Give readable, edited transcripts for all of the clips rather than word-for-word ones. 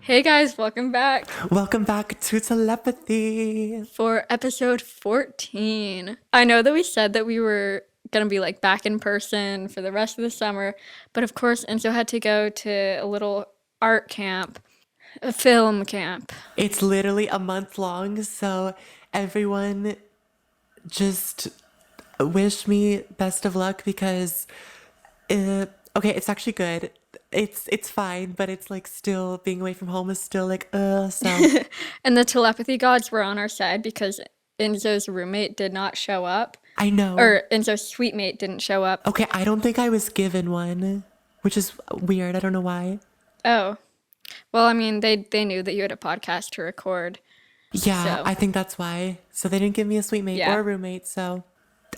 Hey guys, welcome back Welcome back to Telepathy. for episode 14. I know that we said that we were gonna be like back in person for the rest of the summer, but of course Enzo had to go to a little art camp, a film camp. It's literally a month long, so everyone just wish me best of luck because okay, it's actually good. It's fine, but it's like still being away from home is still like so And the telepathy gods were on our side because Enzo's roommate did not show up, I know. or Enzo's suite mate didn't show up. Okay, I don't think I was given one, which is weird. I don't know why. Oh, well, I mean, they knew that you had a podcast to record, Yeah, so I think that's why. So they didn't give me a suite mate yeah. or a roommate, so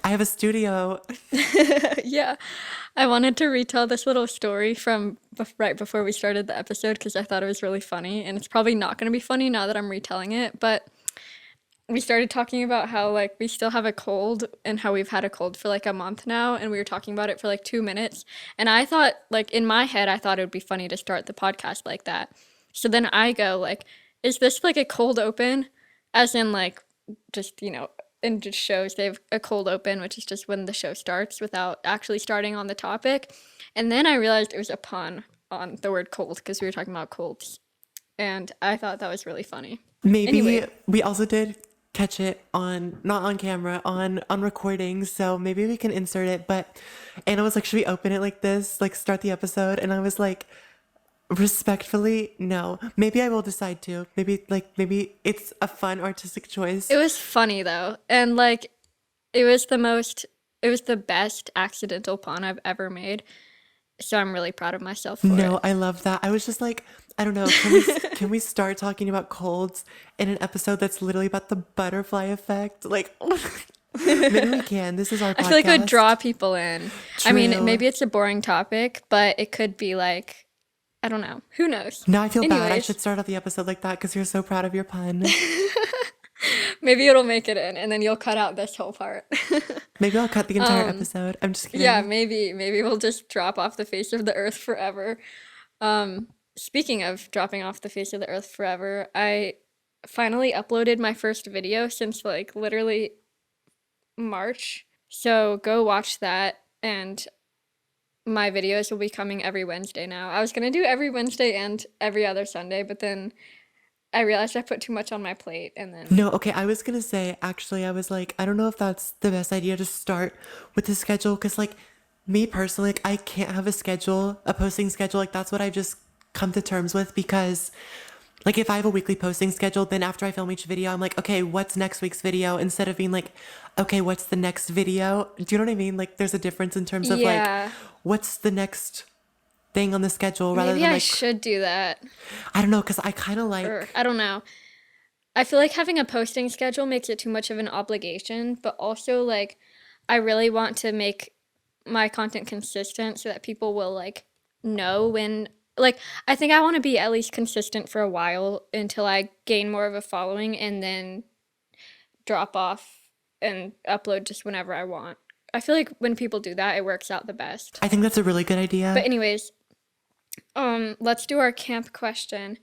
I have a studio. Yeah, I wanted to retell this little story from right before we started the episode because I thought it was really funny, and it's probably not going to be funny now that I'm retelling it. But we started talking about how like we still have a cold and how we've had a cold for like a month now, and we were talking about it for like 2 minutes. And I thought, like in my head, I thought it would be funny to start the podcast like that. So then I go like, "Is this like a cold open?" As in like just and just shows they have a cold open, which is just when the show starts without actually starting on the topic. And then I realized it was a pun on the word cold because we were talking about colds. And I thought that was really funny. Maybe Anyway, we also did catch it on not on camera, on recording, so maybe we can insert it. But Anna was like, "Should we open it like this? Like start the episode?" And I was like, respectfully, no. Maybe I will decide to. Maybe it's a fun artistic choice. it was funny though. And like it was the best accidental pun I've ever made. So I'm really proud of myself for No, it. I love that. I was just like, I don't know, can we start talking about colds in an episode that's literally about the butterfly effect? Like maybe we can. This is our I feel like it would draw podcast. people in. I mean, True. maybe it's a boring topic, but it could be like, I don't know. Who knows? Now I feel bad. I Anyways, should start off the episode like that because you're so proud of your pun. maybe it'll make it in and then you'll cut out this whole part. Maybe I'll cut the entire episode. I'm just Yeah, kidding. maybe we'll just drop off the face of the earth forever. Speaking of dropping off the face of the earth forever, I finally uploaded my first video since like literally March. So go watch that, and my videos will be coming every Wednesday now. I was gonna do every Wednesday and every other Sunday, but then I realized I put too much on my plate, and then No, okay, I was gonna say, actually, I was like, I don't know if that's the best idea to start with the schedule because, like, me personally, like, I can't have a schedule, a posting schedule. Like, that's what I've just come to terms with because, like, if I have a weekly posting schedule, then after I film each video, I'm like, okay, what's next week's video? Instead of being like, okay, what's the next video? Do you know what I mean? Like, there's a difference in terms of, like, yeah, what's the next thing on the schedule rather maybe than, I like, should do that. I don't know, because I kind of Or like, I don't know. I feel like having a posting schedule makes it too much of an obligation, but also like I really want to make my content consistent so that people will like know when like I think I want to be at least consistent for a while until I gain more of a following and then drop off and upload just whenever I want. I feel like when people do that, it works out the best. I think that's a really good But idea. anyways, let's do our camp question.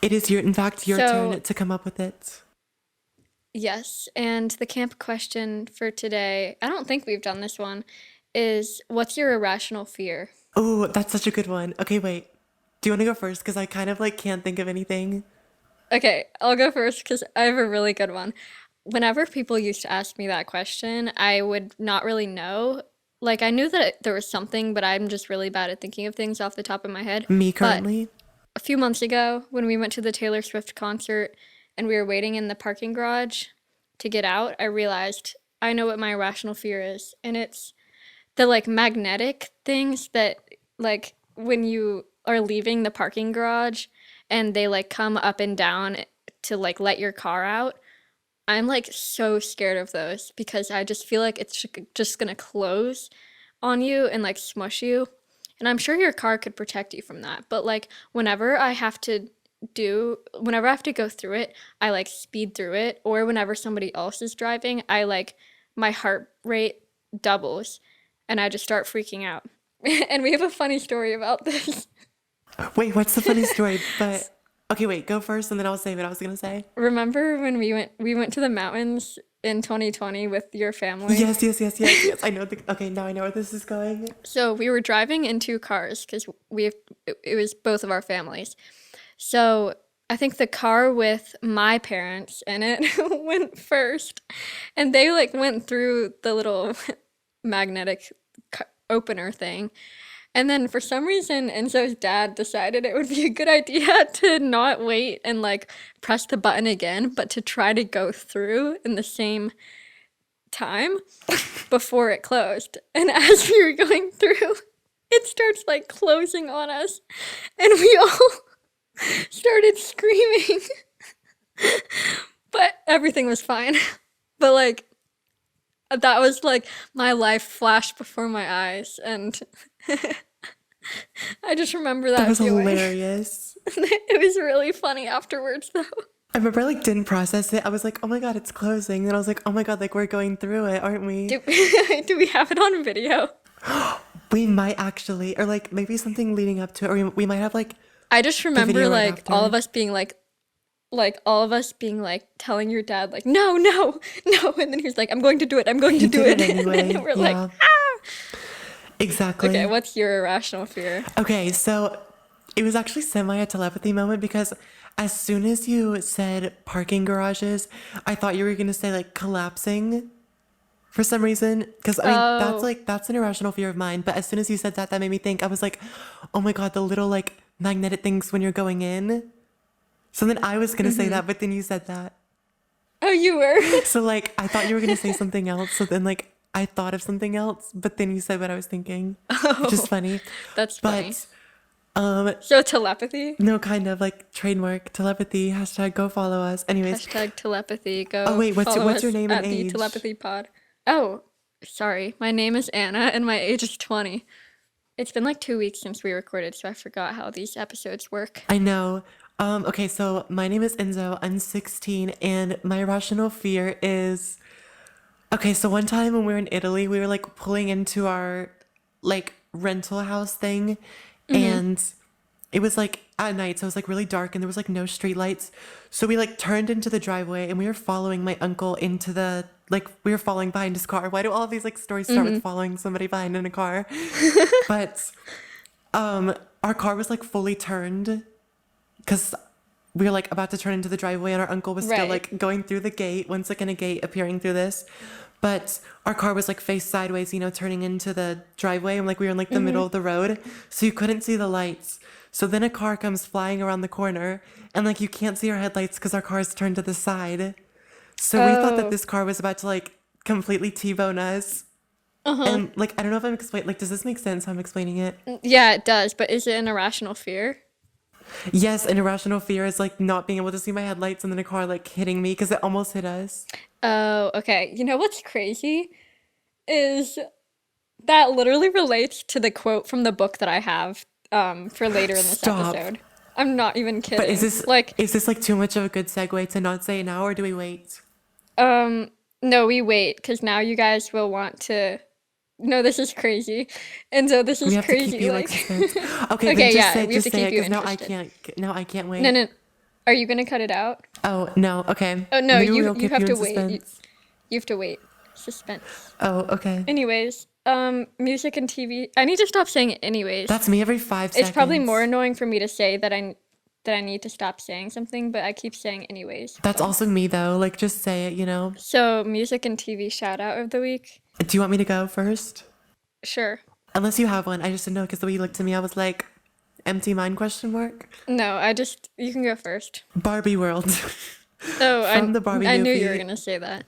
It is in fact, your So turn to come up with it. yes, and the camp question for today, I don't think we've done this one, is what's your irrational fear? Oh, that's such a good one. Okay, wait. Do you want to go first? Because I kind of like can't think of anything. Okay, I'll go first because I have a really good one. Whenever people used to ask me that question, I would not really know. Like, I knew that there was something, but I'm just really bad at thinking of things off the top of my head. Me But currently. a few months ago, when we went to the Taylor Swift concert and we were waiting in the parking garage to get out, I realized I know what my irrational fear is. And it's the like magnetic things that like when you are leaving the parking garage and they like come up and down to like let your car out. I'm like so scared of those because I just feel like it's just gonna close on you and like smush you. And I'm sure your car could protect you from that. But like whenever I have to go through it, I like speed through it. Or whenever somebody else is driving, my heart rate doubles and I just start freaking out. And we have a funny story about this. Wait, what's the funny story? But Okay, wait, go first and then I'll say what I was gonna say. Remember when we went to the mountains in 2020 with your family? Yes, yes, yes, yes, yes. I know okay, now I know where this is going. So we were driving in two cars because it was both of our families. So I think the car with my parents in it went first, and they like went through the little magnetic opener thing. And then for some reason, Enzo's dad decided it would be a good idea to not wait and like press the button again, but to try to go through in the same time before it closed. And as we were going through, it starts like closing on us, and we all started screaming. But everything was fine. But like, that was like my life flashed before my eyes, and I just remember That that was feeling. hilarious. It was really funny afterwards, though. I remember I like didn't process it. I was like, oh my god, it's closing. And I was like, oh my god, like we're going through it, aren't we? Do, do we have it on video? We might actually, or like maybe something leading up to it, or we might have like I just the remember video right like all of after. us being like all of us being like telling your dad like no, no, no, and then he was like I'm going to do it, I'm going to He do did it it, and then anyway. we're like Yeah, okay, exactly. what's your irrational fear? Okay, so it was actually semi a telepathy moment because as soon as you said parking garages, I thought you were gonna say like collapsing for some reason. Because I mean, Oh. that's an irrational fear of mine. But as soon as you said that, that made me think. I was like, oh my god, the little like magnetic things when you're going in. So then I was gonna say that, but then you said that. Oh, you were. So like I thought you were gonna say something else. So then like I thought of something else, but then you said what I was thinking, which is Oh, funny. that's funny. But um, So telepathy. no, kind of like trademark telepathy. Hashtag go follow us. Anyways. Hashtag telepathy. Oh Go wait, follow what's your us name and at the age? telepathy pod. Oh, sorry. My name is Anna and my age is 20. It's been like 2 weeks since we recorded, so I forgot how these episodes work. I know. Okay, so my name is Enzo. I'm 16, and my irrational fear is okay. So one time when we were in Italy, we were like pulling into our like rental house thing, and it was like at night, so it was like really dark, and there was like no street lights. So we like turned into the driveway, and we were following my uncle into the like we were following behind his car. Why do all of these like stories start with following somebody behind in a car? But our car was like fully turned because we were like about to turn into the driveway and our uncle was still Right. like going through the gate, one second a gate appearing through this. But our car was like face sideways, you know, turning into the driveway, and like we were in like the middle of the road. So you couldn't see the lights. So then a car comes flying around the corner and like you can't see our headlights because our car is turned to the side. So we thought that Oh, this car was about to like completely T-bone us. And like I don't know if I'm explaining, like does this make sense how I'm explaining it? yeah, it does, but is it an irrational fear? Yes, an irrational fear is like not being able to see my headlights and then a car like hitting me because it almost hit us. Oh, okay. You know what's crazy is that literally relates to the quote from the book that I have for later in this Stop. episode. I'm not even But kidding. Like, is this like too much of a good segue to not say it now, or do we wait? um, no, we wait because now you guys will want to. No, this is crazy. And so this We is have to keep crazy. you like Like, suspense. Okay, then okay, yeah, we have to just say keep it you because interested. now I can't No, wait. no. Are you gonna cut it out? Oh no, okay. Oh no, Maybe you we'll you keep have you to in wait. suspense. You have to wait. Suspense. Oh, okay. Anyways, music and TV. I need to stop saying it anyways. That's me every five It's probably more seconds. annoying for me to say that I need to stop saying something, but I keep saying anyways. That's also me though. Like just say it, you know. So, music and TV shout out of the week. Do you want me to go first? Sure. Unless you have one. I just didn't know because the way you looked at me, I was like, empty mind question mark. No, you can go first. Barbie World. Oh, From the Barbie I knew you were movie gonna say that.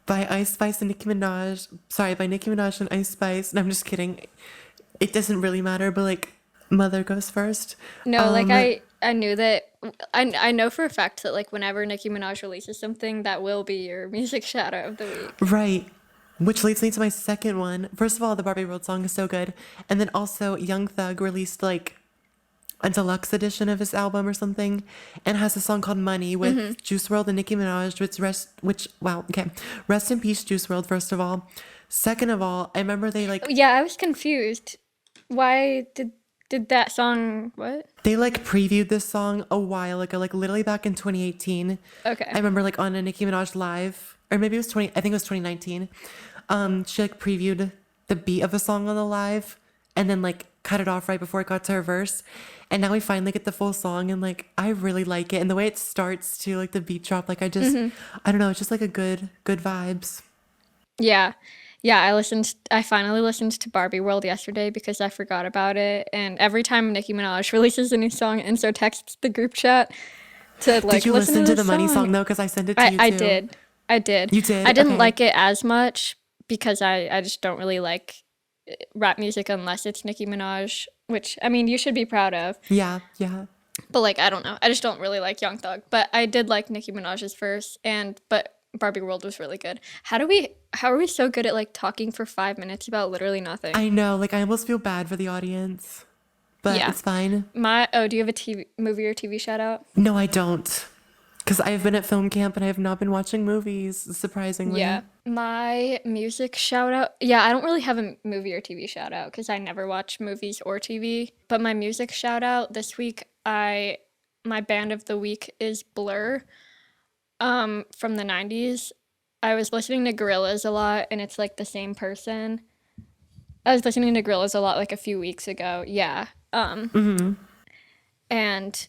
by Ice Spice and Nicki Minaj. Sorry, by Nicki Minaj and Ice Spice. And I'm just kidding. It doesn't really matter, but like, mother goes first. No, like Um, I knew that I know for a fact that like whenever Nicki Minaj releases something, that will be your music shout out of the week. right. Which leads me to my second one. First of all, the Barbie World song is so good. And then also, Young Thug released like a deluxe edition of his album or something and has a song called Money with Juice World and Nicki Minaj, wow, okay. Rest in peace, Juice World, first of all. Second of all, I remember they like, Yeah, I was confused. Why did Did that song what? They like previewed this song a while ago, like literally back in 2018. I Okay. remember like on a Nicki Minaj live, or maybe it was 20, I think it was 2019. She like previewed the beat of a song on the live and then like cut it off right before it got to her verse. And now we finally get the full song and like I really like it. And the way it starts to like the beat drop, like I don't know, it's just like a good vibes. Yeah. Yeah, I finally listened to Barbie World yesterday because I forgot about it. And every time Nicki Minaj releases a new song, Enzo texts the group chat to Did like you listen to listen to the this Money song. song though? Because I sent it to you I too. did. I did. You I did? didn't Okay. like it as much because I just don't really like rap music unless it's Nicki Minaj, which I mean you should be proud of. Yeah, yeah. But like I don't know. I just don't really like Young Thug. But I did like Nicki Minaj's verse and but Barbie World was really good. How are we so good at like talking for 5 minutes about literally nothing? I know, like I almost feel bad for the audience, but Yeah. it's fine. Do you have a TV movie or TV shout out? No, I don't. Because I've been at film camp and I have not been watching movies, Yeah. surprisingly. My music shout out. Yeah, I don't really have a movie or TV shout out because I never watch movies or TV. But my music shout out this week, I my band of the week is Blur, from the 90s. I was listening to Gorillaz a lot and it's like the same person. I was listening to Gorillaz a lot like a few weeks ago. Yeah. And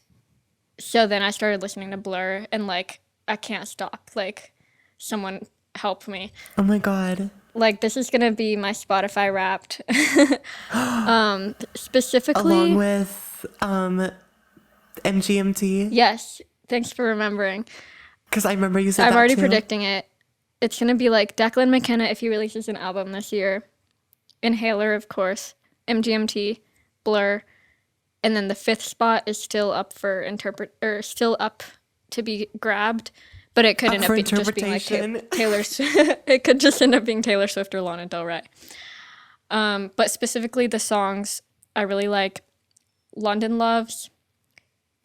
so then I started listening to Blur and like I can't stop. Like someone help me. Oh my God. Like this is gonna be my Spotify Wrapped. Along Specifically, with MGMT. yes. Thanks for remembering. Because I remember you said I'm that already too. predicting it. It's gonna be like Declan McKenna if he releases an album this year. Inhaler, of course. MGMT, Blur, and then the fifth spot is still up for still up to be grabbed. But it could Up end for up just being like interpretation. Taylor. It could just end up being Taylor Swift or Lana Del Rey. But specifically the songs I really like London Loves,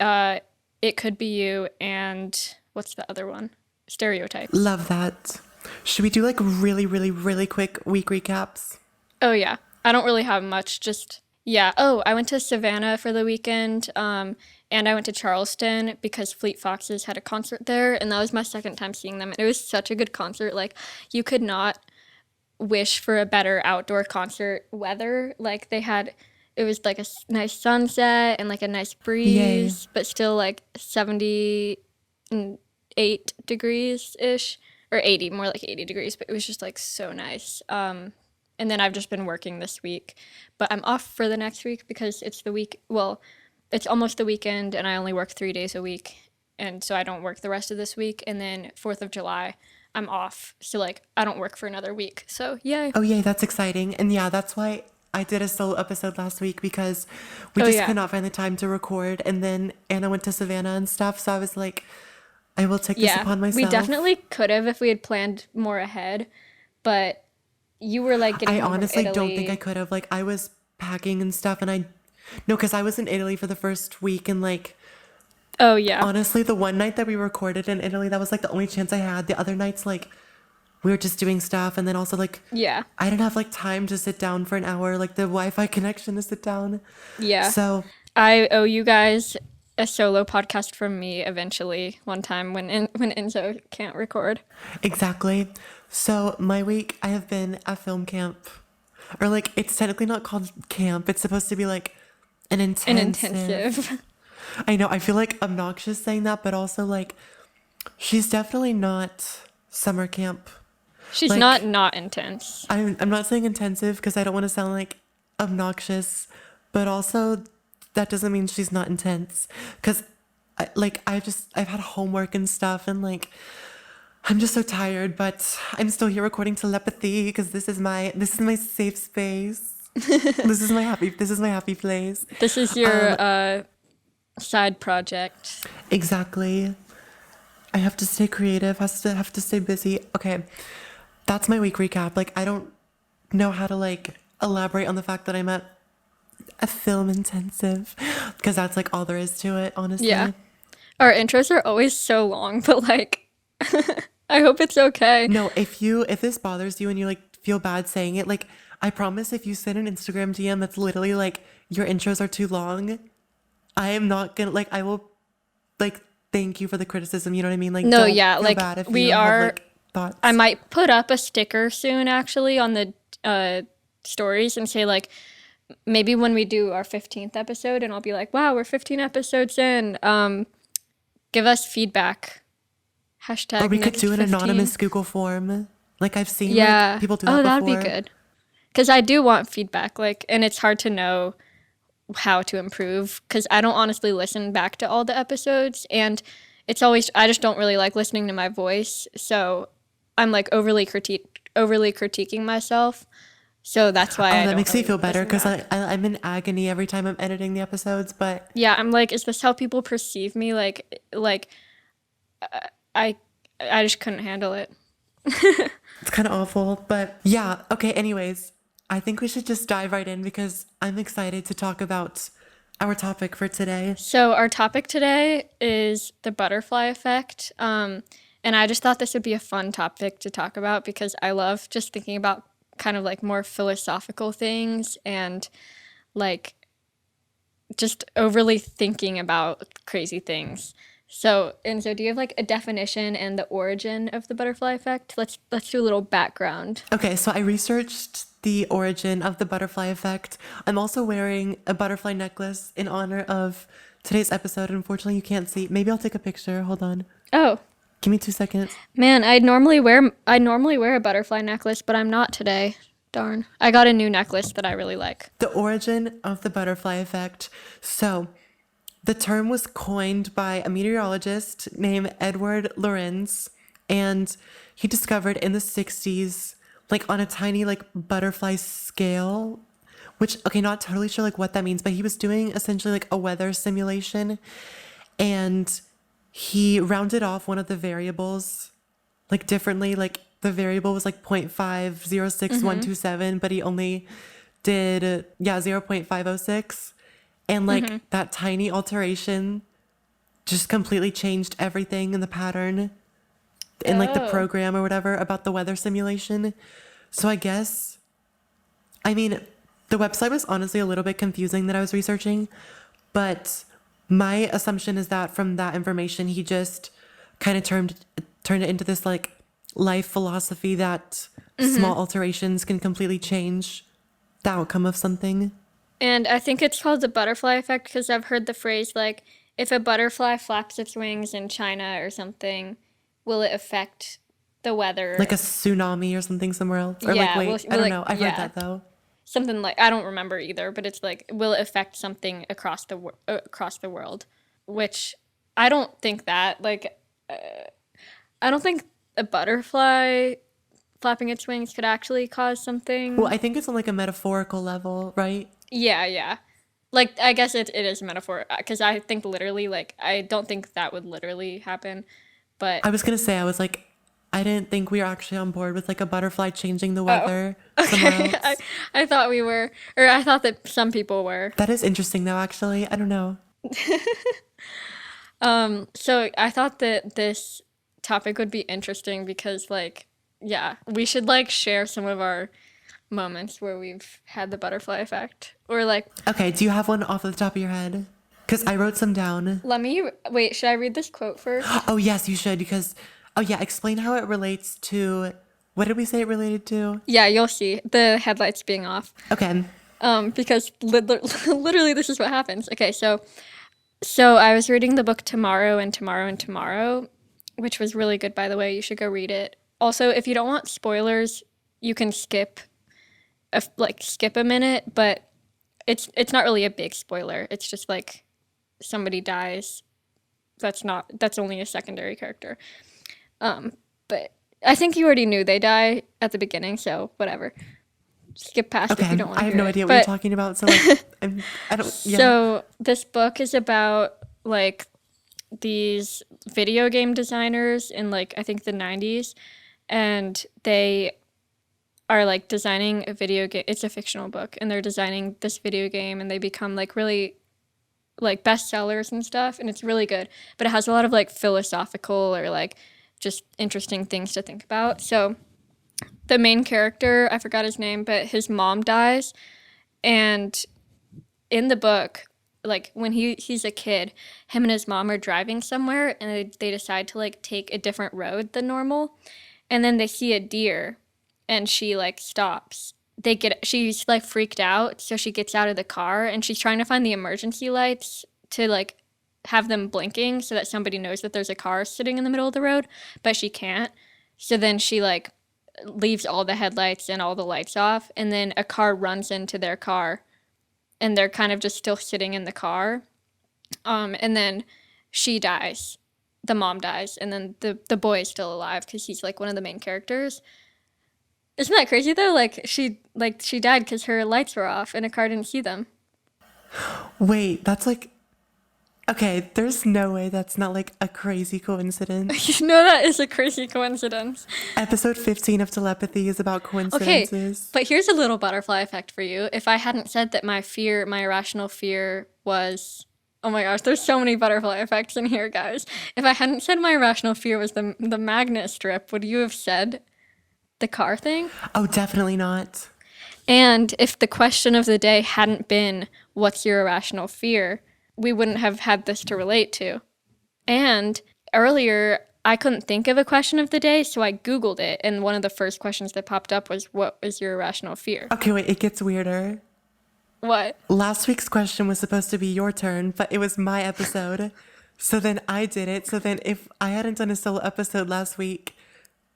It Could Be You, and what's the other one? Stereotypes. Love that. Should we do like really quick week recaps? Oh yeah. I don't really have much, just yeah. Oh, I went to Savannah for the weekend, and I went to Charleston because Fleet Foxes had a concert there, and that was my second time seeing them. And it was such a good concert. Like you could not wish for a better outdoor concert weather. Like it was like a nice sunset and like a nice Yay. breeze, but still like 78 degrees ish, or 80, more like 80 degrees. But it was just like so nice. And then I've just been working this week, but I'm off for the next week because it's the week. Well, it's almost the weekend, and I only work 3 days a week, and so I don't work the rest of this week. And then 4th of July, I'm off, so like I don't work for another week. So yay! Oh, yay, that's exciting. And yeah, that's why I did a solo episode last week because we Oh just yeah, could not find the time to record. And then Anna went to Savannah and stuff. So I was like, I will take this yeah. upon We myself. definitely could have if we had planned more ahead, but you were like getting I home from honestly don't think I Italy. could have. Like, I was packing and stuff. And no, because I was in Italy for the first week. And like, Oh yeah, honestly, the one night that we recorded in Italy, that was like the only chance I had. The other nights, like, we were just doing stuff. And then also, like, yeah, I didn't have like time to sit down for an hour, like the Wi-Fi connection to sit down. yeah. So I owe you guys a solo podcast from me eventually one time when Enzo can't record. exactly. So my week, I have been at film camp, or like it's technically not called camp. It's supposed to be like an An intensive. intensive. I know. I feel like obnoxious saying that, but also like she's definitely not summer camp. She's Like not intense. I'm not saying intensive because I don't want to sound like obnoxious, but also that doesn't mean she's not intense. Because I've had homework and stuff, and like I'm just so tired. But I'm still here recording Telepathy because this is my safe space. This is my happy place. This is your side project. Exactly. I have to stay creative. Have to stay busy. Okay, that's my week recap. Like I don't know how to like elaborate on the fact that I'm at a film intensive because that's like all there is to it, Yeah. honestly. Our intros are always so long, but like I hope it's okay. No, if this bothers you and you like feel bad saying it, like I promise if you send an Instagram DM that's literally like your intros are too long, I am not gonna like I will like thank you for the criticism, you know what I mean? Like No, don't yeah, feel like bad if we you have are. like I thoughts. might put up a sticker soon, actually, on the stories and say like maybe when we do our 15th episode, and I'll be like, wow, we're 15 episodes in. Give us feedback. Or Hashtag we could next do an 15. anonymous Google form. Like I've seen like Yeah. people do Oh, that that'd be before. good. Because I do want feedback, like, and it's hard to know how to improve because I don't honestly listen back to all the episodes, and it's always I just don't really like listening to my voice, so I'm like overly critiquing myself, so that's why Oh, I that don't makes me really feel better listen because back. I'm in agony every time I'm editing the episodes. But Yeah, I'm like, is this how people perceive me? Like I I just couldn't handle it. it's kind of awful. But yeah, okay. Anyways, I think we should just dive right in because I'm excited to talk about our topic for today. So our topic today is the butterfly effect. And I just thought this would be a fun topic to talk about because I love just thinking about kind of like more philosophical things and like just overly thinking about crazy things. So, Enzo, do you have like a definition and the origin of the butterfly effect? Let's do a little background. Okay, so I researched the origin of the butterfly effect. I'm also wearing a butterfly necklace in honor of today's episode. Unfortunately, you can't see. Maybe I'll take a picture. Hold on. Oh, Give me 2 seconds. man, I normally wear a butterfly necklace, but I'm not today. Darn. I got a new necklace that I really like. The origin of the butterfly effect. So, the term was coined by a meteorologist named Edward Lorenz, and he discovered in the 60s, like on a tiny like butterfly scale, which okay, not totally sure like what that means, but he was doing essentially like a weather simulation, and he rounded off one of the variables like differently. Like the variable was like 0.506127, but he only did 0.506. And like that tiny alteration just completely changed everything in the pattern in like the Oh. program or whatever about the weather simulation. So I guess, I mean, the website was honestly a little bit confusing that I was researching, but my assumption is that from that information, he just kind of turned it into this like life philosophy that small alterations can completely change the outcome of something. And I think it's called the butterfly effect because I've heard the phrase like, if a butterfly flaps its wings in China or something, will it affect the Like a weather? tsunami or something somewhere else. Or like, Yeah, wait, I will don't it, know. I've heard yeah, that though. something like I don't remember either, but it's like, will it affect something across the world? Which I don't think that like I don't think a butterfly flapping its wings could actually cause Well, something. I think it's on like a metaphorical level, right? Yeah, yeah. Like I guess it is a metaphor because I think literally like I don't think that would literally happen, but I was gonna say, I was like, I didn't think we were actually on board with like a butterfly changing the oh, weather somewhere okay. else. I thought we were, or I thought that some people were. That is interesting though, actually. I don't know. So I thought that this topic would be interesting because like yeah, we should like share some of our moments where we've had the butterfly effect or like Okay, do you have one off the top of your head? Because I wrote some down. let me wait. Should I read this quote first? Oh, yes, you should. Because, oh, yeah, explain how it relates to. What did we say it related to? Yeah, you'll see the headlights being off. Okay. Because literally this is what happens. Okay, so I was reading the book Tomorrow and Tomorrow and Tomorrow, which was really good by the way. You should go read it. Also, if you don't want spoilers, you can skip a minute, but it's not really a big spoiler. It's just like somebody dies. That's only a secondary character. But I think you already knew they die at the beginning, so whatever. Skip past if you Okay. don't want I to have hear no it. idea what you're But talking about. So, like, I don't. Yeah. so this book is about like these video game designers in like I think the 90s, and they are like designing a video game. It's a fictional book, and they're designing this video game, and they become like really like bestsellers and stuff, and it's really good. But it has a lot of like philosophical or like just interesting things to think about. So the main character, I forgot his name, but his mom dies, and in the book, like when he's a kid, him and his mom are driving somewhere and they decide to like take a different road than normal, and then they see a deer and she like stops. She's like freaked out, so she gets out of the car and she's trying to find the emergency lights to like have them blinking so that somebody knows that there's a car sitting in the middle of the road, but she can't. So then she like leaves all the headlights and all the lights off, and then a car runs into their car and they're kind of just still sitting in the car. And then she dies. The mom dies, and then the boy is still alive because he's like one of the main characters. Isn't that crazy though? She died because her lights were off and a car didn't see them. Wait, that's like, okay, there's no way that's not like a crazy coincidence. You know that is a crazy coincidence. Episode 15 of Telepathy is about Okay, coincidences. but here's a little butterfly effect for you. If I hadn't said that my irrational fear was, oh my gosh, there's so many butterfly effects in here, guys. If I hadn't said my irrational fear was the magnet strip, would you have said the car thing? Oh, definitely not. And if the question of the day hadn't been, what's your irrational fear, we wouldn't have had this to relate to. And earlier, I couldn't think of a question of the day, so I Googled it. And one of the first questions that popped up was, what is your irrational fear? Okay, wait, it gets weirder. What? Last week's question was supposed to be your turn, but it was my episode. So then I did it. So then if I hadn't done a solo episode last week,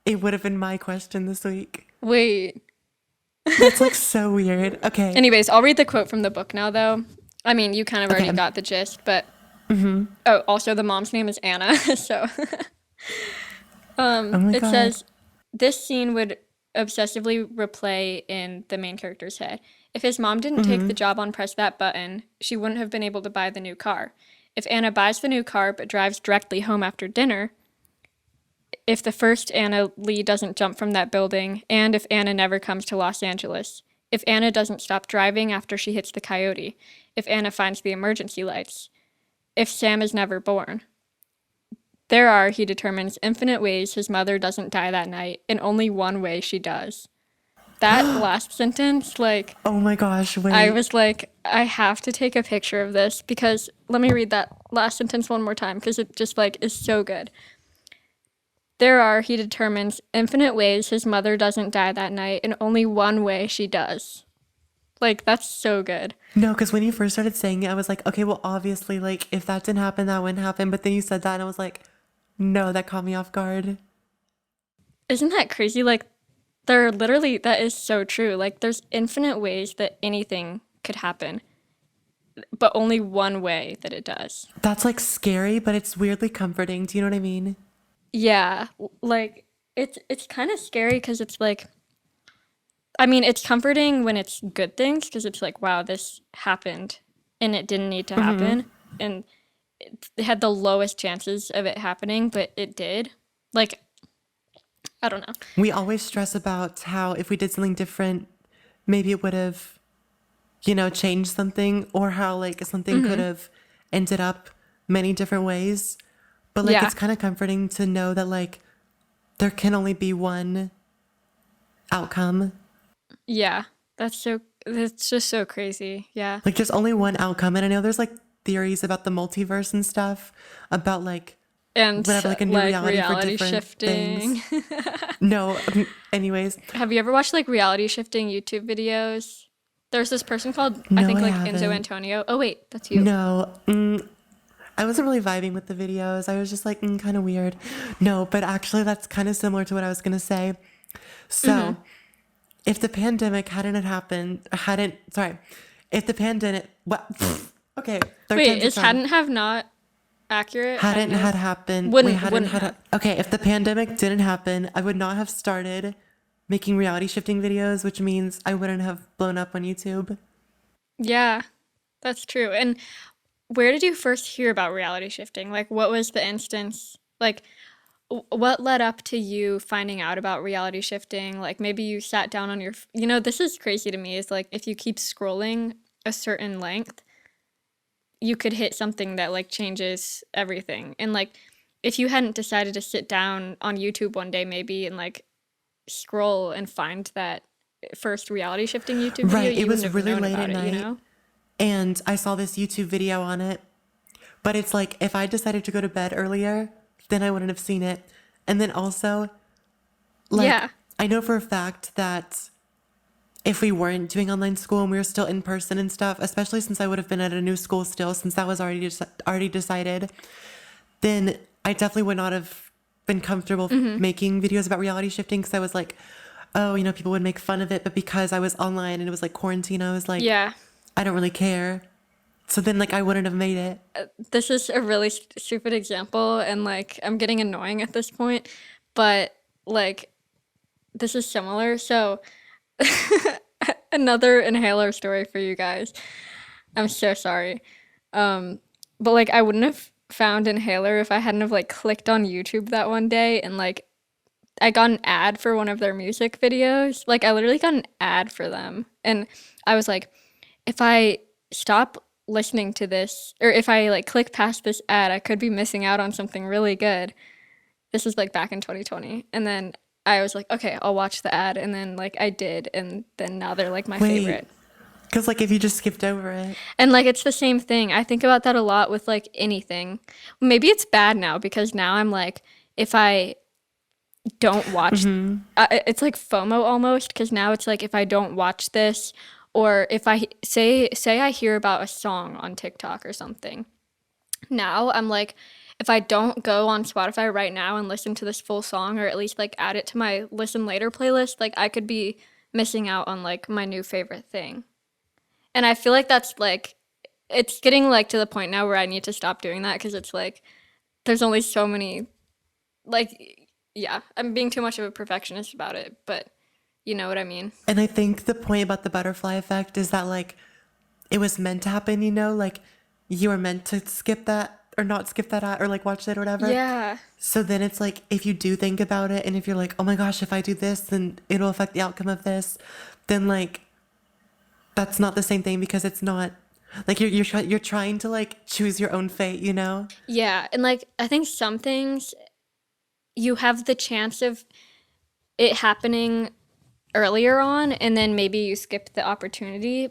it would have been my question this week. Wait. That's like so weird. Okay. Anyways, I'll read the quote from the book now, though. I mean, you kind of already Okay. got the gist, but. Oh, also, the mom's name is Anna, so. Oh my It God. says, this scene would obsessively replay in the main character's head. If his mom didn't take the job on Press That Button, she wouldn't have been able to buy the new car. If Anna buys the new car but drives directly home after dinner, if the first Anna Lee doesn't jump from that building, and if Anna never comes to Los Angeles, if Anna doesn't stop driving after she hits the coyote, if Anna finds the emergency lights, if Sam is never born. There are, he determines, infinite ways his mother doesn't die that night, and only one way she does. That last sentence, like, Oh my gosh, wait. I was like, I have to take a picture of this because, let me read that last sentence one more time because it just, like, is so good. There are, he determines, infinite ways his mother doesn't die that night, and only one way she does. Like, that's so good. No, because when you first started saying it, I was like, okay, well, obviously, like, if that didn't happen, that wouldn't happen. But then you said that, and I was like, no, that caught me off guard. Isn't that crazy? Like, there are literally, that is so true. Like, there's infinite ways that anything could happen, but only one way that it does. That's like scary, but it's weirdly comforting. Do you know what I mean? Yeah, like, it's kind of scary because it's like, I mean, it's comforting when it's good things because it's like, wow, this happened and it didn't need to happen. And it had the lowest chances of it happening, but it did. Like, I don't know. We always stress about how if we did something different, maybe it would have, changed something, or how like something could have ended up many different ways. But like, Yeah. it's kind of comforting to know that like there can only be one outcome. Yeah, that's just so crazy. Yeah. Like there's only one outcome. And I know there's like theories about the multiverse and stuff, about like And whatever, like a new like reality for reality different shifting. things. No, anyways, Have you ever watched like reality shifting YouTube videos? There's this person called, I No, think I like Enzo haven't. Antonio. Oh wait, that's you. no. I wasn't really vibing with the videos. I was just like, kind of weird. No, but actually that's kind of similar to what I was going to say. So if the pandemic if the pandemic, what? Okay. Third Wait, time's a is charm. hadn't have not accurate? Hadn't Kind of. had happened. Wouldn't- Wait, hadn't wouldn't had. have. Okay, if the pandemic didn't happen, I would not have started making reality shifting videos, which means I wouldn't have blown up on YouTube. Yeah, that's true. And where did you first hear about reality shifting? Like, what was the instance? Like, what led up to you finding out about reality shifting? Like, maybe you sat down on your, this is crazy to me, is like, if you keep scrolling a certain length, you could hit something that like changes everything. And like, if you hadn't decided to sit down on YouTube one day, maybe, and like scroll and find that first reality shifting YouTube video, Right. It you wouldn't was have really known late at about it, you night know? and I saw this YouTube video on it. But it's like if I decided to go to bed earlier, then I wouldn't have seen it. And then also, like, Yeah. I know for a fact that if we weren't doing online school and we were still in person and stuff, especially since I would have been at a new school still, since that was already decided, then I definitely would not have been comfortable making videos about reality shifting because I was like, oh, people would make fun of it. But because I was online and it was like quarantine, I was like, Yeah. I don't really care. So then, like, I wouldn't have made it. This is a really stupid example, and like I'm getting annoying at this point, but like this is similar. So, another inhaler story for you guys. I'm so sorry. But like I wouldn't have found inhaler if I hadn't have like clicked on YouTube that one day and like I got an ad for one of their music videos. Like I literally got an ad for them. And I was like, if I stop listening to this or if I like click past this ad, I could be missing out on something really good. This was like back in 2020. And then I was like, okay, I'll watch the ad. And then like I did. And then now they're like my Wait, favorite. because, like, if you just skipped over it. And like it's the same thing. I think about that a lot with like anything. Maybe it's bad now because now I'm like, if I don't watch, it's like FOMO almost because now it's like if I don't watch this or if I say I hear about a song on TikTok or something. Now I'm like, if I don't go on Spotify right now and listen to this full song or at least like add it to my listen later playlist, like I could be missing out on like my new favorite thing. And I feel like that's like it's getting like to the point now where I need to stop doing that because it's like there's only so many like yeah, I'm being too much of a perfectionist about it, but you know what I mean? And I think the point about the butterfly effect is that, like, it was meant to happen, like, you were meant to skip that or not skip that ad or, like, watch it or whatever. Yeah. So then it's like, if you do think about it and if you're like, oh my gosh, if I do this, then it'll affect the outcome of this, then, like, that's not the same thing because it's not. Like, you're trying to, like, choose your own fate. Yeah, and like I think some things you have the chance of it happening earlier on and then maybe you skip the opportunity,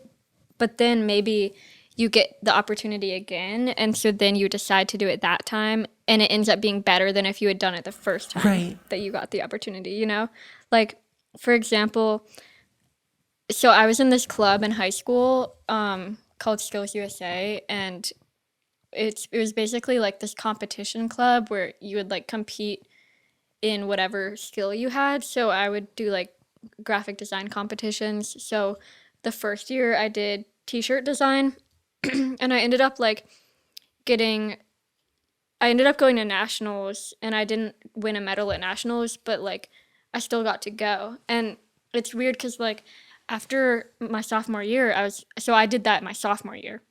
but then maybe you get the opportunity again and so then you decide to do it that time and it ends up being better than if you had done it the first time Right. that you got the opportunity, you know? Like for example, so I was in this club in high school called Skills USA and it was basically like this competition club where you would like compete in whatever skill you had. So I would do like graphic design competitions. So the first year I did t-shirt design and getting I ended up going to nationals and I didn't win a medal at nationals, but like I still got to go. And it's weird cuz like after my sophomore year, I did that my sophomore year.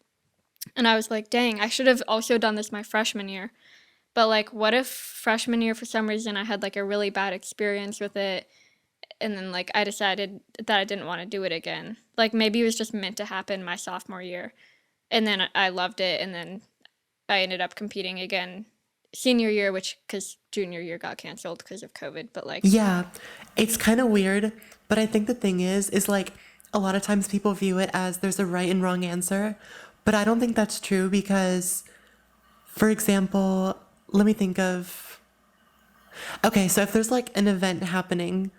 And I was like, dang, I should have also done this my freshman year. But like, what if freshman year for some reason I had like a really bad experience with it and then like I decided that I didn't want to do it again. Like maybe it was just meant to happen my sophomore year. And then I loved it and then I ended up competing again senior year which cuz junior year got canceled because of COVID, but like Yeah, it's kind of weird, but I think the thing is like a lot of times people view it as there's a right and wrong answer, but I don't think that's true because, for example, let me think of. Okay, so if there's like an event happening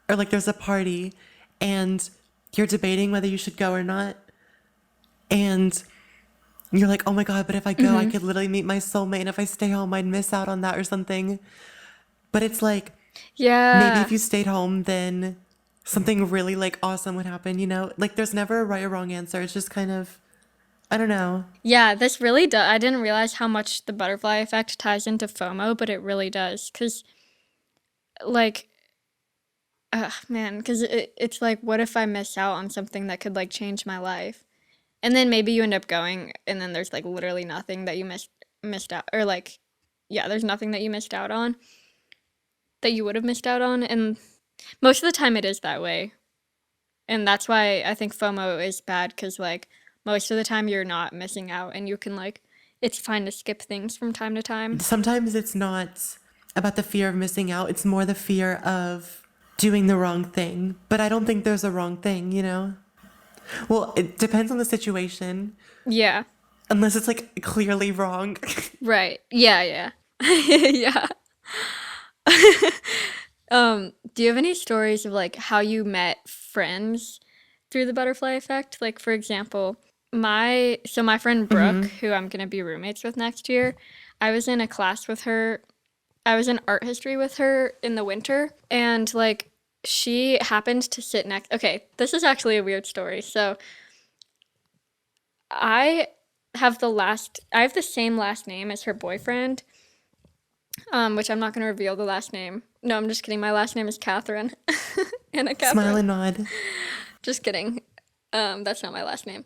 or like there's a party and you're debating whether you should go or not, and you're like, oh my God, but if I go, I could literally meet my soulmate, and if I stay home, I'd miss out on that or something. But it's like, maybe yeah. if you stayed home, then something really like awesome would happen. Like there's never a right or wrong answer. It's just kind of, I don't know. Yeah, this really does. I didn't realize how much the butterfly effect ties into FOMO, but it really does. Cause like, man, cause it's like, what if I miss out on something that could like change my life? And then maybe you end up going, and then there's like literally nothing that you missed out, or like, yeah, there's nothing that you missed out on that you would have missed out on, and most of the time it is that way, and that's why I think FOMO is bad, cause like most of the time you're not missing out, and you can like, it's fine to skip things from time to time. Sometimes it's not about the fear of missing out. It's more the fear of doing the wrong thing. But I don't think there's a wrong thing, you know? Well, it depends on the situation, Yeah. unless it's like clearly wrong. Right. Yeah, yeah. Yeah. Do you have any stories of like how you met friends through the butterfly effect? Like for example, my friend Brooke, who I'm gonna be roommates with next year, I was in a class with her. I was in art history with her in the winter, and like she happened to sit next. Okay, this is actually a weird story. So I I have the same last name as her boyfriend, which I'm not going to reveal the last name. No, I'm just kidding. My last name is Katherine. Anna Smile Catherine. and nod. Just kidding. That's not my last name.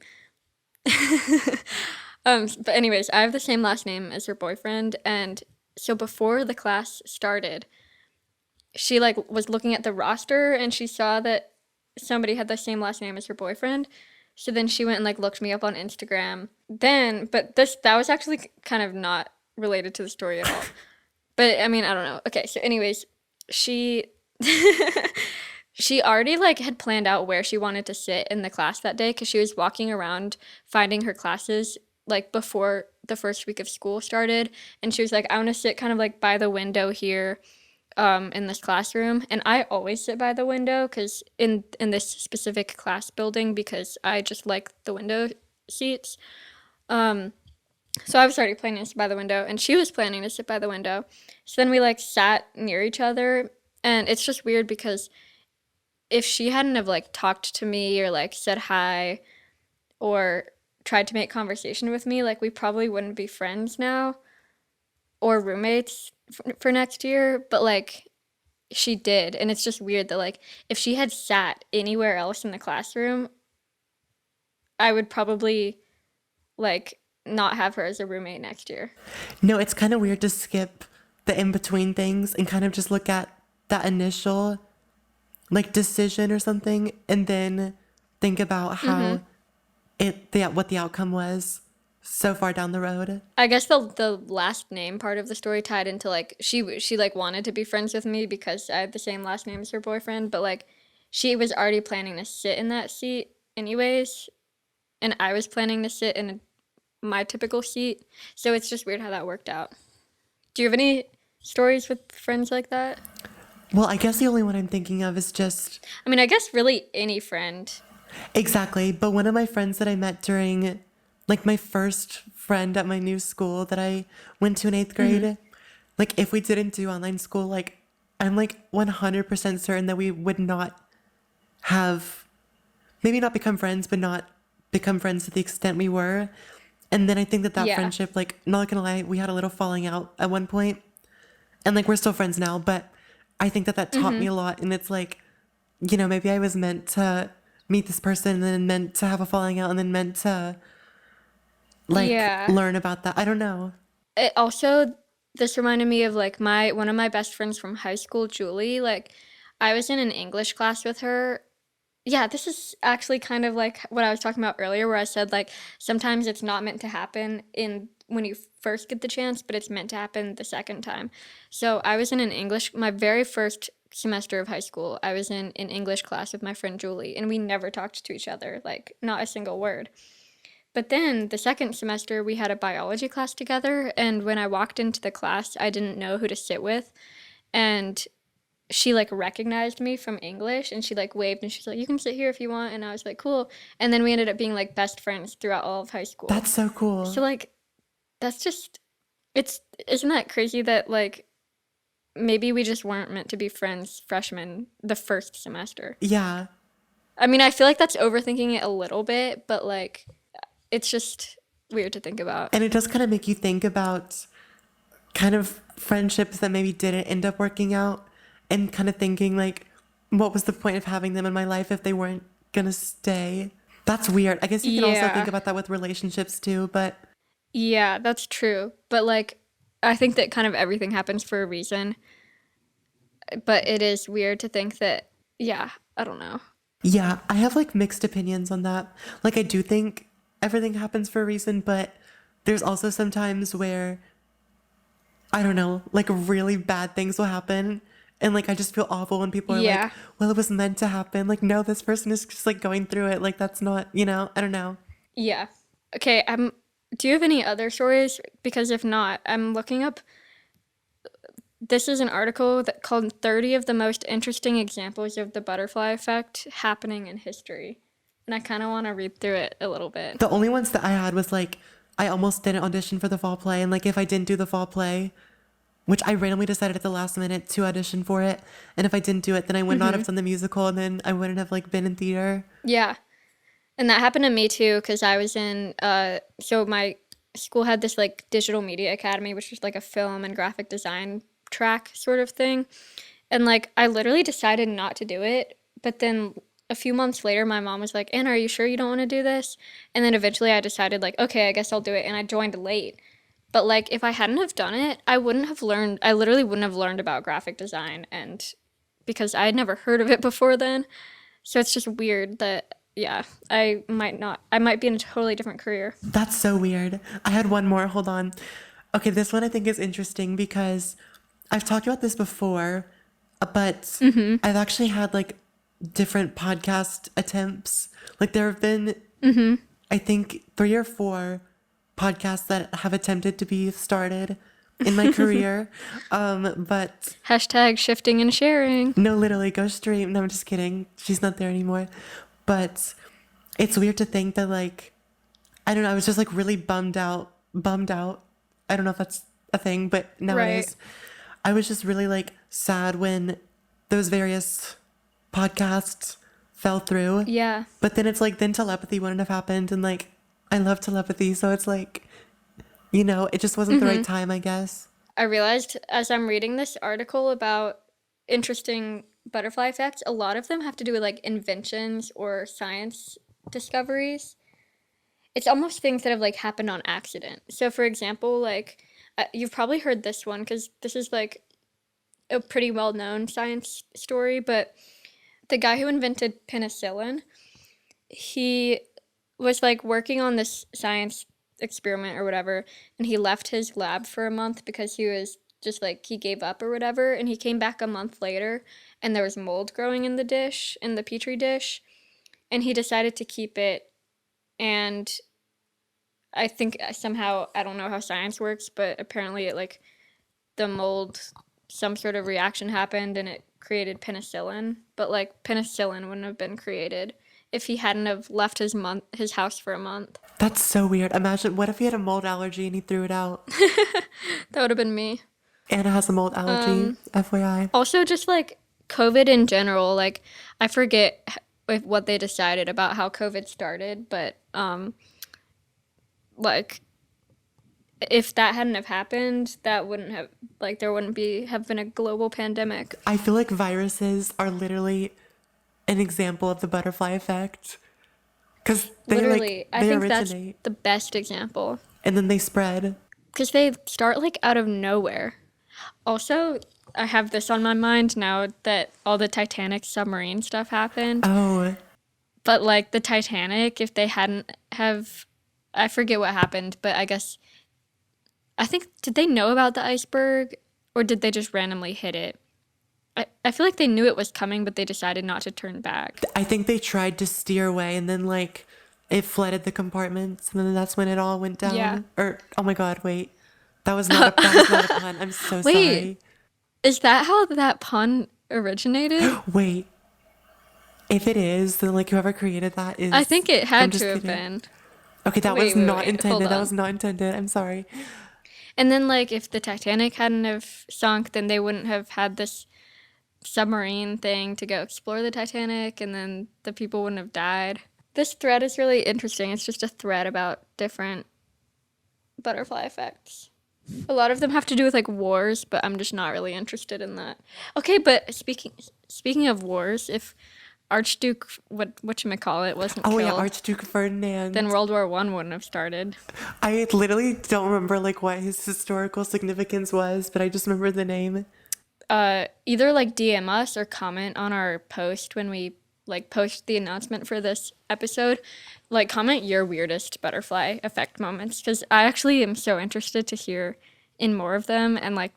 But anyways, I have the same last name as her boyfriend, and so before the class started, she like was looking at the roster and she saw that somebody had the same last name as her boyfriend. So then she went and like looked me up on Instagram. Then, but this that was actually kind of not related to the story at all. But I mean, I don't know. Okay, so anyways, she she already like had planned out where she wanted to sit in the class that day because she was walking around finding her classes like before the first week of school started, and she was like, I want to sit kind of like by the window here in this classroom. And I always sit by the window because in this specific class building because I just like the window seats. So I was already planning to sit by the window, and she was planning to sit by the window. So then we like sat near each other, and it's just weird because if she hadn't have like talked to me or like said hi or tried to make conversation with me, like we probably wouldn't be friends now or roommates for next year. But like she did, and it's just weird that like if she had sat anywhere else in the classroom, I would probably like not have her as a roommate next year. No, it's kind of weird to skip the in between things and kind of just look at that initial like decision or something and then think about how what the outcome was so far down the road. I guess the last name part of the story tied into like she like wanted to be friends with me because I had the same last name as her boyfriend, but like she was already planning to sit in that seat anyways, and I was planning to sit in my typical seat. So it's just weird how that worked out. Do you have any stories with friends like that? Well, I guess the only one I'm thinking of is just I mean, I guess really any friend. exactly, but one of my friends that I met during like my first friend at my new school that I went to in 8th grade, like if we didn't do online school, like I'm like 100% certain that we would not have maybe not become friends, but not become friends to the extent we were. And then I think that that Yeah. friendship, like, not gonna lie, we had a little falling out at one point, and like we're still friends now. But I think that that taught me a lot, and it's like, you know, maybe I was meant to meet this person, and then meant to have a falling out, and then meant to like Yeah. learn about that. I don't know. It also this reminded me of like my one of my best friends from high school, Julie. Like I was in an English class with her. Yeah, this is actually kind of like what I was talking about earlier where I said like sometimes it's not meant to happen in when you first get the chance, but it's meant to happen the second time. So I was in an English my very first semester of high school. I was in an English class with my friend Julie, and we never talked to each other, like not a single word. But then the second semester, we had a biology class together. And when I walked into the class, I didn't know who to sit with. And she like recognized me from English and she like waved and she's like, you can sit here if you want. And I was like, cool. And then we ended up being like best friends throughout all of high school. That's so cool. So like, that's just, it's, isn't that crazy that like maybe we just weren't meant to be friends freshmen the first semester? Yeah. I mean, I feel like that's overthinking it a little bit, but like, it's just weird to think about. And it does kind of make you think about kind of friendships that maybe didn't end up working out and kind of thinking like, what was the point of having them in my life if they weren't gonna stay? That's weird. I guess you can also think Yeah. about that with relationships too, but Yeah, that's true. But like I think that kind of everything happens for a reason. But it is weird to think that yeah, I don't know. yeah, I have like mixed opinions on that. Like, I do think everything happens for a reason, but there's also sometimes where, I don't know, like really bad things will happen. And like I just feel awful when people are like, Yeah. well, it was meant to happen. Like, no, this person is just like going through it. Like that's not, I don't know. Yeah. Okay, do you have any other stories? Because if not, I'm looking up. This is an article that called 30 of the most interesting examples of the butterfly effect happening in history. And I kind of want to read through it a little bit. The only ones that I had was like I almost didn't audition for the fall play, and like if I didn't do the fall play, which I randomly decided at the last minute to audition for it, and if I didn't do it, then I would not have done the musical, and then I wouldn't have like been in theater. Yeah. And that happened to me too, because I was in, so my school had this like digital media academy, which was like a film and graphic design track sort of thing. And like, I literally decided not to do it. But then a few months later, my mom was like, Anna, are you sure you don't want to do this? And then eventually I decided, like, okay, I guess I'll do it. And I joined late. But like, if I hadn't have done it, I literally wouldn't have learned about graphic design. And because I had never heard of it before then. So it's just weird that, yeah, I might be in a totally different career. That's so weird. I had one more. Hold on. Okay, this one I think is interesting because I've talked about this before, but I've actually had like different podcast attempts. Like there have been, I think, 3 or 4 podcasts that have attempted to be started in my career. But Hashtag shifting and sharing. no, literally, go stream. No, I'm just kidding. She's not there anymore. But it's weird to think that like, I don't know, I was just like really bummed out. I don't know if that's a thing, but now it Right. is. I was just really like sad when those various podcasts fell through. Yeah. But then it's like, then telepathy wouldn't have happened. And like, I love telepathy. So it's like, it just wasn't the right time, I guess. I realized as I'm reading this article about interesting butterfly effects, a lot of them have to do with like inventions or science discoveries. It's almost things that have like happened on accident. So, for example, like you've probably heard this one because this is like a pretty well known science story, but the guy who invented penicillin, he was like working on this science experiment or whatever, and he left his lab for a month because he was just like he gave up or whatever, and he came back a month later and there was mold growing in the petri dish, and he decided to keep it. And I think somehow, I don't know how science works, but apparently it like the mold, some sort of reaction happened and it created penicillin, but like penicillin wouldn't have been created if he hadn't have left his house for a month. That's so weird. Imagine, what if he had a mold allergy and he threw it out? That would have been me. Anna has a mold allergy, FYI. Also, just like COVID in general, like I forget what they decided about how COVID started, but like if that hadn't have happened, that wouldn't have like there wouldn't be have been a global pandemic. I feel like viruses are literally an example of the butterfly effect. Because Literally, I they think originate that's the best example and then they spread. because they start like out of nowhere. Also, I have this on my mind now that all the Titanic submarine stuff happened. Oh, But like the Titanic, if they hadn't have, I forget what happened, but I think, did they know about the iceberg or did they just randomly hit it? I feel like they knew it was coming, but they decided not to turn back. I think they tried to steer away and then like it flooded the compartments and then that's when it all went down. Yeah. Or, oh my God, wait. That was not a pun. I'm so Wait. sorry. Is that how that pun originated? Wait. If it is, then like whoever created that is. I think it I'm had just to have kidding. been. Okay, that was Wait, not hold intended. That on. was not intended. I'm sorry. And then like if the Titanic hadn't have sunk, then they wouldn't have had this submarine thing to go explore the Titanic, and then the people wouldn't have died. This thread is really interesting. It's just a thread about different butterfly effects. A lot of them have to do with like wars, but I'm just not really interested in that. Okay, but speaking of wars, if Archduke whatchamacallit wasn't Oh killed, yeah, Archduke Ferdinand. then World War One wouldn't have started. I literally don't remember like what his historical significance was, but I just remember the name. Either like DM us or comment on our post when we like post the announcement for this episode. Like comment your weirdest butterfly effect moments, because I actually am so interested to hear in more of them and like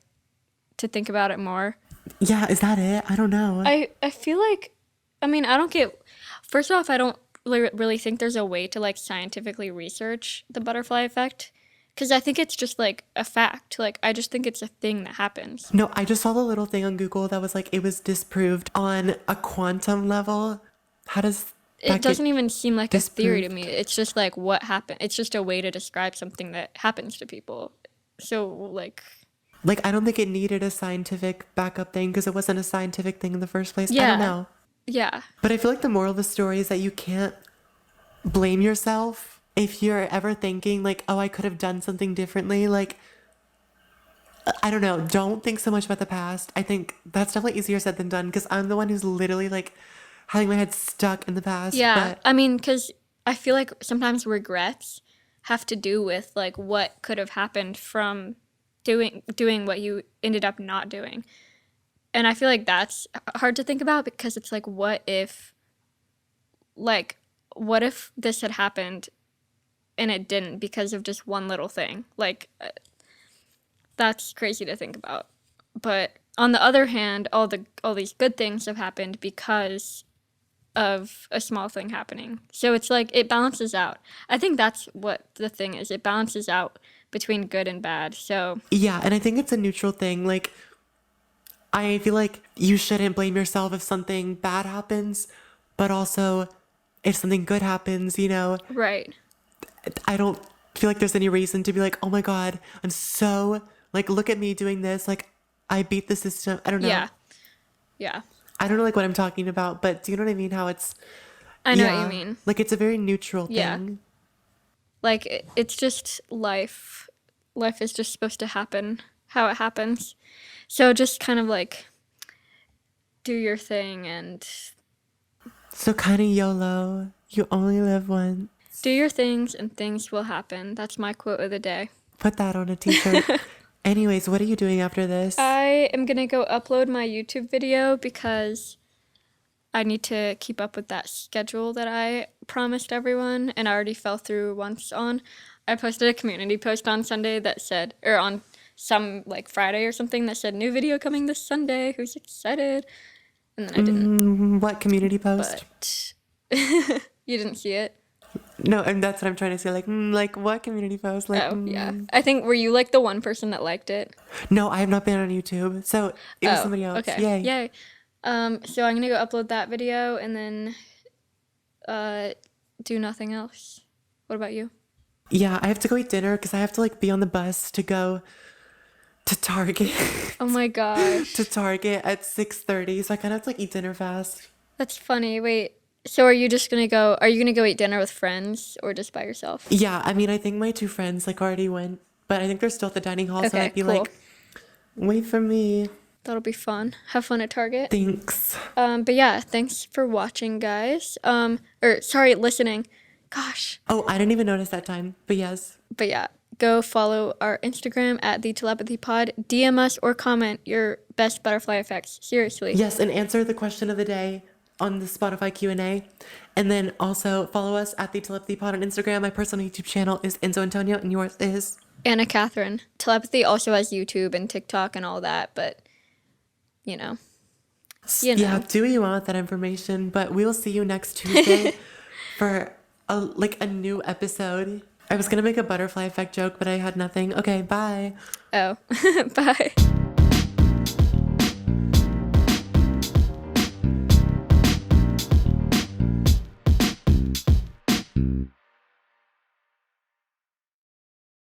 to think about it more. Yeah, is that it? I don't know. I feel like, I mean, I don't get, first off, I don't really think there's a way to like scientifically research the butterfly effect. Because I think it's just like a fact. Like, I just think it's a thing that happens. No, I just saw the little thing on Google that was like it was disproved on a quantum level. How does It that get doesn't even seem like a theory to me. disproved? It's just like what happened. It's just a way to describe something that happens to people. So, like, Like, I don't think it needed a scientific backup thing because it wasn't a scientific thing in the first place. I don't yeah, know. yeah, But I feel like the moral of the story is that you can't blame yourself if you're ever thinking, like, oh, I could have done something differently. Like, I don't know. Don't think so much about the past. I think that's definitely easier said than done because I'm the one who's literally like having my head stuck in the past. yeah. But I mean, because I feel like sometimes regrets have to do with like what could have happened from doing what you ended up not doing. And I feel like that's hard to think about because it's like what if this had happened and it didn't because of just one little thing? Like that's crazy to think about. But on the other hand, all these good things have happened because of a small thing happening. So it's like it balances out. I think that's what the thing is. It balances out between good and bad. So, yeah, and I think it's a neutral thing. Like, I feel like you shouldn't blame yourself if something bad happens, but also if something good happens, right. I don't feel like there's any reason to be like, oh my God, I'm so, like, look at me doing this. Like, I beat the system. I don't know. Yeah. Yeah. I don't know, like, what I'm talking about, but do you know what I mean? How it's, I know what you yeah, mean. like, it's a very neutral Yeah. thing. Like it's just life. Life is just supposed to happen how it happens. So just kind of like do your thing and So, kind of YOLO. You only live once. do your things and things will happen. That's my quote of the day. Put that on a t shirt. Anyways, what are you doing after this? I am going to go upload my YouTube video because I need to keep up with that schedule that I promised everyone and I already fell through once on. I posted a community post on Sunday that said, or on some like Friday or something that said, new video coming this Sunday. Who's excited? And then I didn't. What community post? But you didn't see it. No, and that's what I'm trying to say. Like what community post? Like, Oh, yeah. I think, were you like the one person that liked it? no, I have not been on YouTube. So it was Oh, somebody else. okay. Yay. Yay. So I'm gonna go upload that video and then uh, do nothing else. What about you? Yeah, I have to go eat dinner because I have to like be on the bus to go to Target Oh my gosh. to Target at 6:30. So I kind of have to like eat dinner fast. That's funny. Wait. So are you gonna go eat dinner with friends or just by yourself? Yeah, I mean, I think my two friends like already went, but I think they're still at the dining hall. So Okay, I'd be cool. like, wait for me. That'll be fun. Have fun at Target. Thanks. But yeah, thanks for watching, guys. Or sorry, listening. Gosh. Oh, I didn't even notice that time. But yes. But yeah, go follow our Instagram at the Telepathy Pod. DM us or comment your best butterfly effects. Seriously. Yes, and answer the question of the day on the Spotify Q&A. And then also follow us at the Telepathy Pod on Instagram. My personal YouTube channel is Enzo Antonio, and yours is... Anna Katherine. Telepathy also has YouTube and TikTok and all that, but you know. You Yeah, know. do what you want with that information. But we will see you next Tuesday for a new episode. I was going to make a butterfly effect joke, but I had nothing. Okay, bye. Oh. Bye.